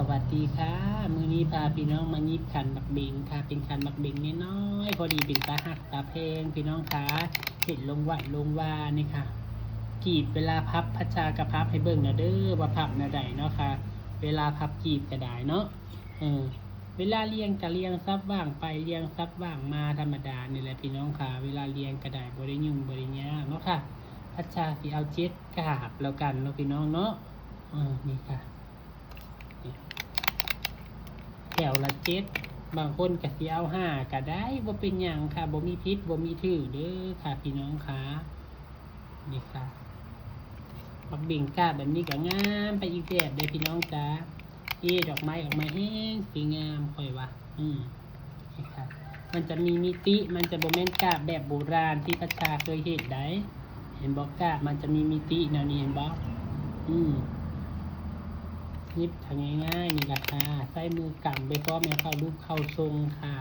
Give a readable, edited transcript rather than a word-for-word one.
วัสดีค่ะมื้อนี้พาพี่น้องมายิบขันบักเบงค่ะเป็นขันบักเบงน้อยๆพอดีเป็นตาหักตาเพลงพี่น้องค่ะเห็นลงวัดลงวานี่ค่ะกีบเวลาพับพัชชากระพับให้เบิ่งนะเด้อว่าพับนะใดเนาะค่ะเวลาพับกีบก็ได้เนาะเวลาเรียงก็เรียงซับว่างไปเรียงซับว่างมาธรรมดานี่แหละพี่น้องค่ะเวลาเรียงก็ได้บ่ได้ยุ่งบ่ได้ยากเนาะค่ะพัชชาสิเอา7กาบแล้วกันเนาะพี่น้องเนาะนี่ค่ะแถวละ7บางคนก็สิเอา5ก็ได้บ่เป็นหยังค่ะบ่มีพิษบ่มีถือเด้อค่ะพี่น้องค่ะนี่ค่ะบักเบ่งกาแบบนี้ก็งามไปอีกแบบเด้อพี่น้องจ้าดอกไม้ออกมาแห้งสวยงามค่อยว่านี่ค่ะมันจะมีมิติมันจะบ่แม่นกาบแบบโบราณที่พัชชาเคยเห็นได้เห็นบ่กาบมันจะมีมิติแนวนี้เห็นบ่ยิบทำง่ายๆนี่แหละค่ะใส่มือกำไปพร้อมให้เข้ารูปเข้าทรงค่ะ